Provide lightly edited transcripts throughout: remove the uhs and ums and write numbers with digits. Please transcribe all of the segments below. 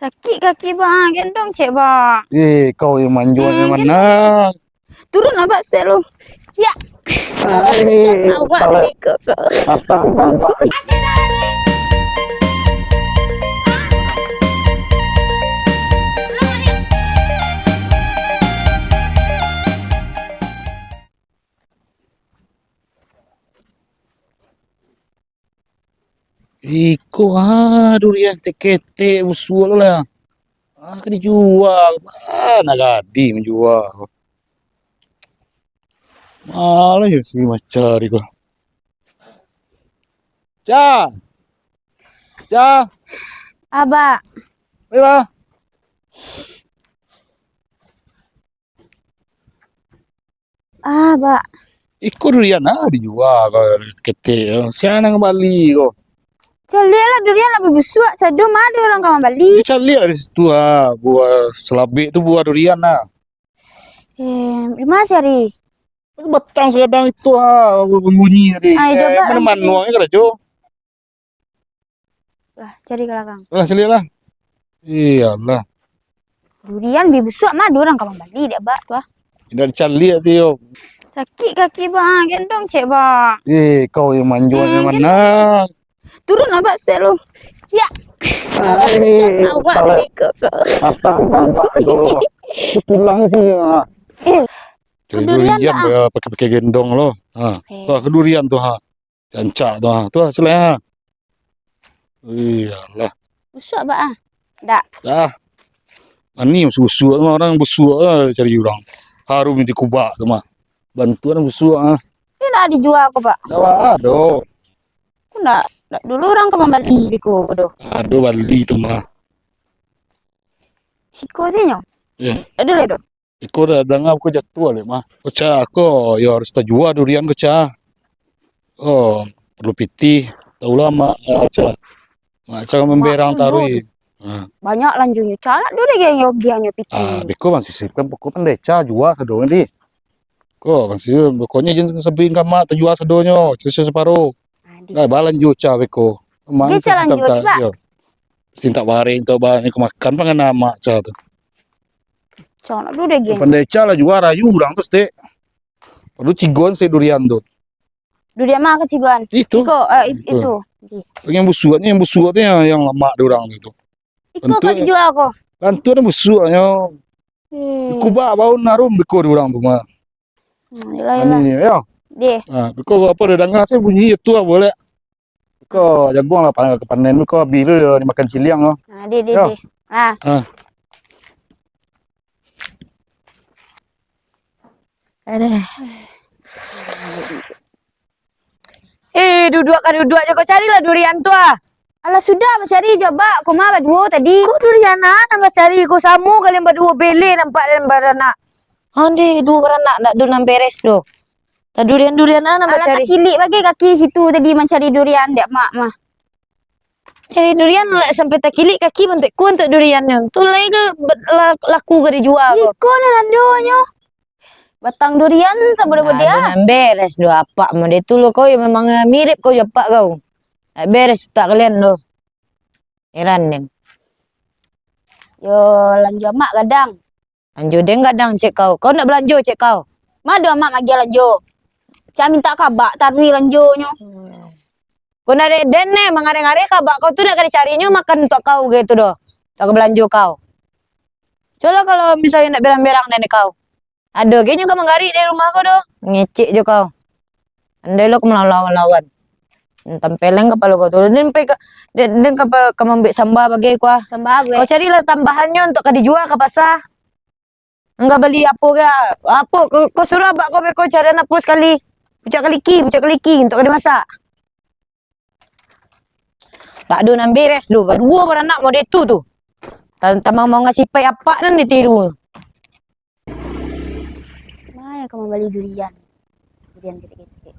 Sakit kaki bang, gendong cek bang. Kau yang manjur yang mana? Turun lah bang, step lu. Ya. Awak ni kau. Iko durian teke usul lah. Kan dijual. Mana gadi menjual. Malah ya sih macari kok. Ca. Abah. Ayo. Abah. Iko durian dijual kok kete. Siapa nang Bali kok. Cari lah durian lebih busuk. Sadu ada orang kawan Bali. Cari di situ buah selabik tu buah durian Di mana cari? Batang sekadang itu berbunyi tadi. Ayo coba Mana nanti. manualnya kan Jo? Lah cari ke belakang. Lah sini lah. Iyalah. Durian lebih busuk ada orang kawan Bali dia bak tuah. Tidak dicari tu yo. Sakit kaki bang, gendong cek bang. Kau yang manjur yang mana? Turun lah bak, step lu. Ya. Awak ni kau. Pulang sih. Cari Durian durian pakai gendong lo. Tuh kedurian tuh Cancak tuh Tuh seleh Iyalah. Busuk bak ah. Dak. Dah. Ani busuk orang busuk cari orang. Harum di kubak tu mah. Bantuan busuk Ini nak dijual kok pak. Dah ada. Aku nak dulu orang ke Bali ko doh. Ada Bali tu mah. Siko sih nyo. Ya. Ada le doh. Iko dah dengar aku jatuh le mah. Koca aku ya harus jual durian koca. Oh, perlu piti. Tahu lah mak aca. Mak aca memberang tarui. Banyak lanjutnya. Cara dulu yang yogiannya piti. Beko masih sipkan pokok pendeca jual sedonya di. Kok masih pokoknya jenis sebing kama terjual sedonyo, terus separuh. Nah, balan juca beko. Dia jalan jual di pak. Sintak waring tu bahan aku makan pangan nama ca tu. Cara dulu deh geng. Pendeca lah jual rayu urang terus dek. Perlu cigon se durian tu. Durian mah keciguan. Itu. Itu. Yang busuk tu yang lemak orang itu. Iko kau dijual kok. Kan tu ada busuknya. Kubak bau narum beko orang tu mah. Yalah. Ya. Deh. Beko apa dah dengar saya bunyi itu boleh. Beko jagung lah panen beko biru dimakan ciliang loh. Deh. Nah. Ada. Duduk aja kau carilah durian tu Alah sudah mencari coba kau mah berdua tadi. Kau durian nambah cari kau samu kalian berdua beli nampak dan beranak. Ande dua beranak nak dunam beres do. Tak durian nambah cari. Alah tak kilik bagi kaki situ tadi mencari durian dek mak mah. Cari durian sampai tak kilik kaki bentuk ku untuk duriannya. Tu lagi ke laku ke dijual. Iko nak landonya. Batang durian sabda dia. Beres do apa mau dia tu lo kau yang memang mirip kau apa kau. Beres tak kalian lo. Heran nih. Yo lanjut mak kadang. Lanjut deng kadang cek kau. Kau nak belanja cek kau. Madu mak magi lanjut. Cak minta kabak tarwi lanjutnya. Kau nak den nih mengare-ngare kabak kau tu nak kena carinya makan untuk kau gitu doh. Tak belanja kau. Coba kalau misalnya nak berang-berang nenek kau. Ada kayaknya kau menggari di rumah kau doh. Ngecek je kau. Andai lo kau melawan-lawan. Tempeleng kepala kau tu. Dan kau ambil sambal bagi kau. Sambal kau carilah tambahannya untuk kau dijual ke pasar. Enggak beli apa ke? Apa kau suruh abak kau cari apa sekali. Pucak keliki untuk kau dimasak. Tak ada nak beres tu. Berdua beranak model tu. Tamang mau ngasih pai apa dan ditiru. Mana kau mau beli durian? Durian titik-titik.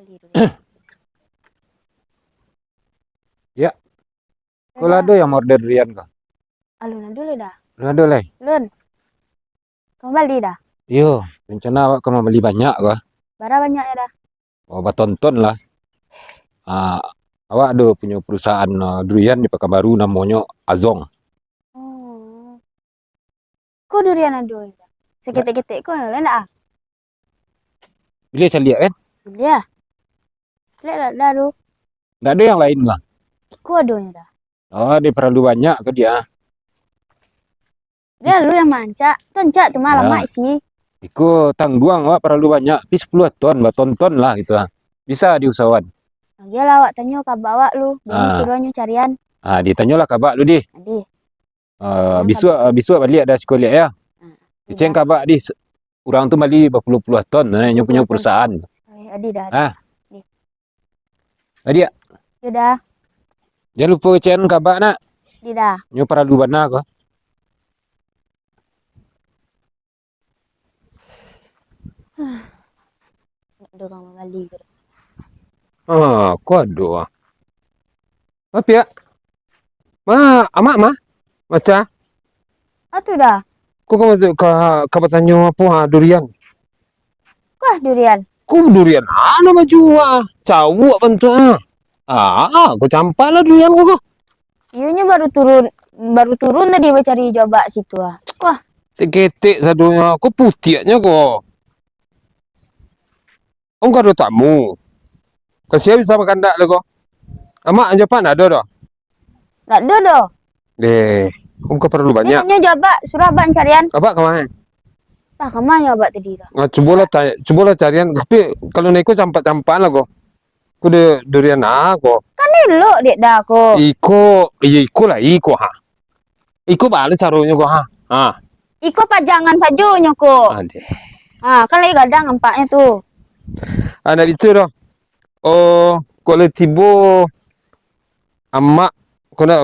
Beli durian. Ya. Kau lado yang order durian kau? Alun dulu dah. Lado lah. Lun. Kau beli dah? Yo, rencana awak kau mau beli banyak kau? Berapa banyaknya dah? Oh, batonton lah. Awak ada punya perusahaan durian di Pekanbaru namanya Azong. Oh. Kok durian ado? Seketik-ketik kok lain ah. Bila saya lihat kan, Dia. Lihat dah tu. nggak ada yang lain lah. Iku adonya dah. Oh, dia perlu banyak ke dia. Dia lu yang mancak. Toncak tu malam Ya. mak sih. Iku tangguang awak perlu banyak, tapi 10 ton, ton lah gitu ah. Bisa diusahawan. Dia lah awak tanya kabar awak lu. Dia Ah. suruhnya carian. Ditanyalah kabak lu di. Adi. Bisu balik ada sekolah ya. Iceng kabak di. Orang tu balik berpuluh-puluh ton, nanya punya 20 ton. perusahaan. Adi dah. Ah. Adia, Ya dah. jangan lupa kecen kabak nak. Di dah. Nyo perlu bana ko. Ada orang Bali ke. Ko ado ah. Apa ya? Amak Maca. Tu dah. Ko kamu tanya apa durian? Wah durian. Ko durian ana baju cawuk bentuk ko campak lah durian ko. Iunya baru turun tadi cari coba situ ah. Wah, Ketek sadunya ko putihnya ko. Om kado tamu. Kasih bisa makan dak le ko. Amak Jepang ada dah. tak ada doh. Deh, om ko perlu Dia banyak. tanya coba Surabaya carian. Kabak kemana? Tak kemana coba tadi dah. Coba lah carian. Tapi kalau naik campak-campak lah ko. Ko de durian ko. Kan dulu dek dah aku. Iko lah ha. Iko balik caranya ko ha. Iko pajangan saja nyoko. Ade. Kan lagi gadang nampaknya tuh. Ada itu dah. Oh, kalau tibo amak kena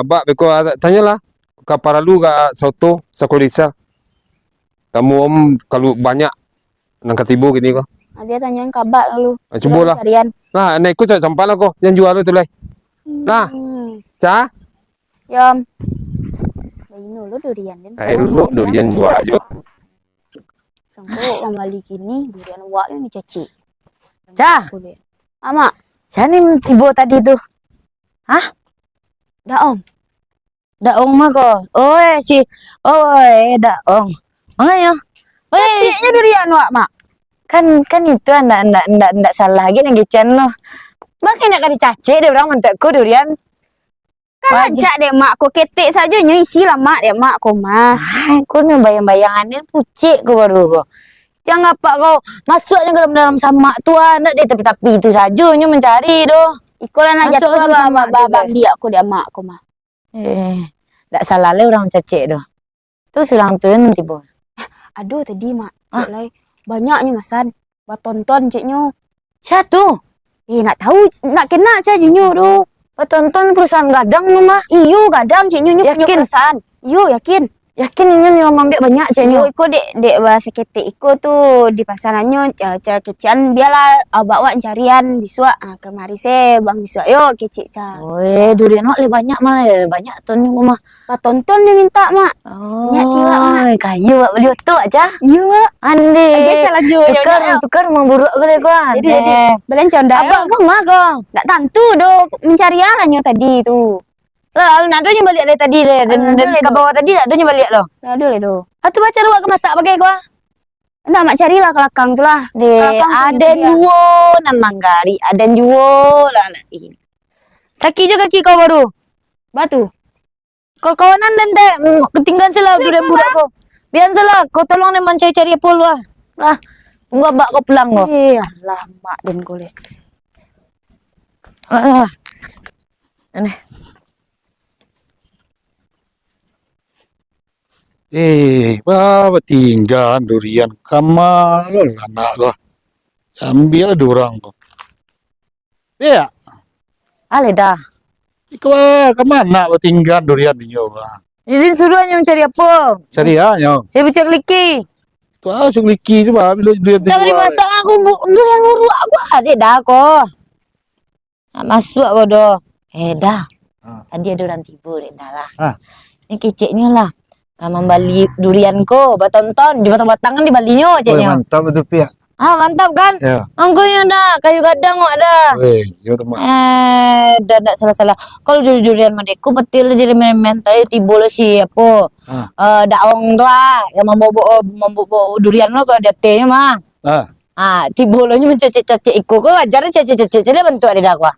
bak beko tanyalah ke paralu ke soto sakolisa. Kamu om kalau banyak nang ketibo gini ko. Dia tanyain kabar lu. Coba lah. Carian. Nah, naik ko campak lah ko. Yang jual itu lah. Nah. Ca? Yom. Ini lu durian kan. Lu durian jual aja. Sangko orang Bali kini durian awak ni caci. Ca, Ama, sani tibo tadi tuh. dah om. Daong mah ko. Daong. Makanya. Caciknya durian awak mak. Kan itu ndak salah lagi nang gicen lo. Makanya nak dicaci dia orang mentekku durian. Kan ajak dek mak ko ketik saja nyo isi lah mak dek mak ko mah. Aku nih bayang-bayangannya pucik ko baru ko. Jangan apa kau masuknya ke dalam samak tu nak dia tapi itu saja nyo mencari doh. Ikolah nak Masuk jatuh sama juga. bambi aku dek mak ko mah. Ndak salah le orang caci doh. Terus orang tu nanti bo. Aduh tadi mak, cik lai banyaknya masan. Batonton ciknyo. Satu. Nak tahu nak kena saja nyo tu. Tonton perusahaan gadang nu mah. Iyo gadang ciknyo nyo punya Yakin? perasaan. Iyo yakin. Yakin ini yang ambil banyak Iyo ceknya. iko dek bahasa ketik iko tu di pasarannya cara kecian biarlah bawa carian bisua kemari se bang bisua yo kecik ca. Durian mak le banyak mah le banyak ton ni mah. Batonton dia minta mak. Banyak tiwak, Mak. Kayu mak beli tu aja. Iyo mak. Ande. Dia salah jual Tukar memburuk kali ko. Belen conda. Abang ko mah ko. Ndak tantu do mencari alannya tadi tu. Lah nado nya balik dari tadi le dan ke bawah tadi nado nya balik lo. Aduh le do. Atu baca ruak ke masak pakai ko. Ndak mak carilah ke belakang tu lah. Ada duo nan manggari, ada duo lah ini. Sakit juga kaki kau baru. Batu. Kau kawanan dan deh ketinggalan salah durian budak kau. Biar salah kau tolong neman cari pol lah. Lah tunggu abak kau pulang kau. Lah mak den ko le. Aneh. Bawa tinggal durian kamal anak ko. Ambil dorang ko. Ya, Ale dah. ikaw kemana bawa tinggal durian niyo ba? Jadi suruhnya mencari apa? Cari nyo. Saya baca kliki. Tuh sugliki tu ba bila durian Jangan dimasak aku durian urut aku ada dah kau. Nak masuk bodoh. Dah. Tadi ada orang tiba dah lah. Ini keciknya lah. Kamu bali durian ko, batonton, di batang-batangan di balinya ceknya. Mantap betul pia. Ah, mantap kan? Ya. Angkonya dah, kayu gadang kok dah. Weh, yo teman. Dah tak salah-salah. Kalau durian madeku betul jadi main-main tayo tibo lo si apa? Daong tu yang membawa durian lo kau ada tehnya mah. Tibo lo nya mencecek-cecek iko kau ajarnya cecek-cecek dia bentuk ada aku.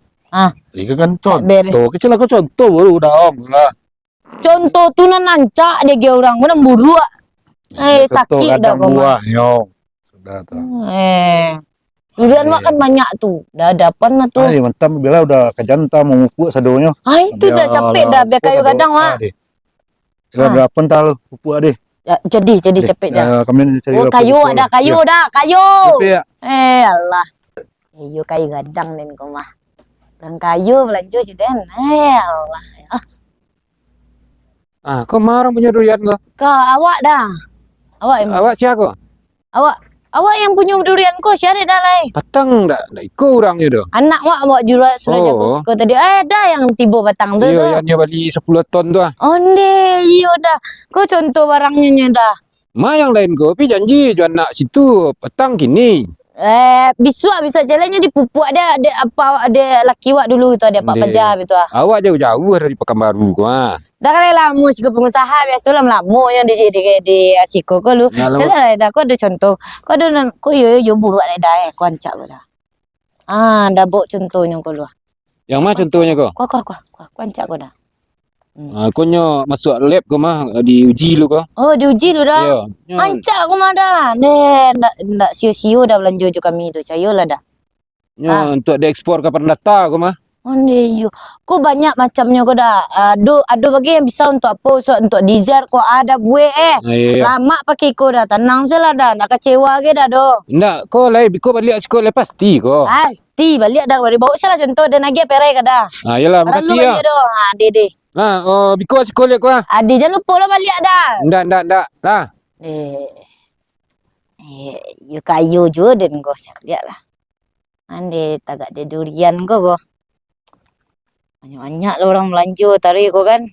Ini kan Beres. contoh. Kecil aku contoh baru daong lah. Contoh tu nancak dia ge orang gua buru. Sakit dah kau mah. buah, yo. Sudah tuh. Durian mak kan banyak tuh. Dah dapan lah tuh. Mantap bila udah kejanta mau pupuk sadonyo. Itu dah capek dah biar kayu gadang mah. Bila dapan tal pupuk deh. Ya, jadi capek dah. Kami cari Kayu ada kayu dah, kayu. Ya. Allah. Iyo kayu gadang den kau mah. Dan kayu belanja je den. Allah. Kau marah punya durian kau? Kau awak dah. Awak siapa? Awak yang punya durian kau siapa dah lai? Patang dah ikut orangnya dah. Anak awak jual sudah jago kau tadi. Dah yang tiba batang tu. Iya, yang dia beli 10 ton tu ah. Onde, iyo dah. Kau contoh barangnya dah. Ma yang lain kau, tapi janji jual anak situ petang kini. Bisa jalannya dipupuk ada laki wak dulu itu ada pak pajam itu ah. Awak jauh-jauh dari Pekanbaru kau ah. Dah kali lama sih pengusaha biasa lah lama yang di Siko kau lu. Saya dah kau ada contoh. Kau ada kau yo buruk ada dah kau ancak dah. Dah bawa contohnya kau lu. Yang mana contohnya kau? Kau ancak kau dah. Kau nyo masuk lab kau mah diuji lu kau. Oh diuji lu dah. Ya. Ancak kau mah dah. Ndak sio-sio dah belanja jo kami tu. Cayolah dah. Untuk diekspor ke Perdata kau mah. Yo. Kau banyak macamnya kau dah. Ada bagi yang bisa untuk apa? Untuk dessert kau ada buih Lama pakai kau dah. Tenang saja dah. Nak kecewa ke dah doh. Ndak, kau balik sekolah pasti kau. Pasti balik dah. Bawa salah contoh dan lagi perai ke dah. Yalah, makasih ya. Dede. Biko sekolah kau. Adi jangan lupa lah balik dah. Ndak. Lah. You kayu je dan kau lihat lah. Ande tagak ada durian kau. Banyak-banyak lah orang belanja tarik kau kan.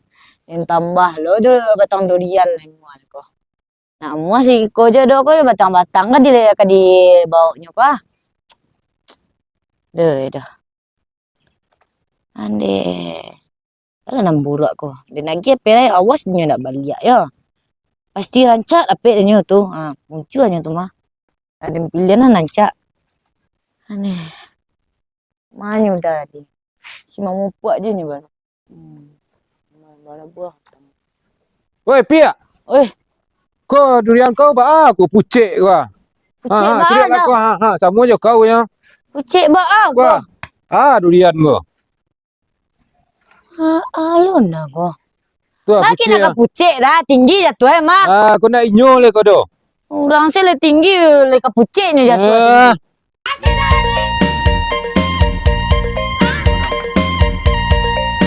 Yang tambah lo tu batang durian muat kau. Nak muat sih kau je dah kau batang-batang kan di bawahnya kau. Dah. Ande. Dah 6 bulan kau. Dan lagi perai awas punya nak balik ya. Pasti rancak apik dia tu. Munculnya tu mah. Ada pilihan rancak. Aneh. Mana udah tadi. Si mamu puak je ni baru. Mana buah. Woi, Pia. Oi, Kau durian kau aku pucik kau. pucik Cerita lah kau. Sama je kau ya. Pucik kau. Durian kau. Alun dah kau. Tu Lagi pucik. nak pucik dah. Tinggi jatuh mah. Kau nak inyo le kau doh. Orang saya le tinggi le puciknya jatuh.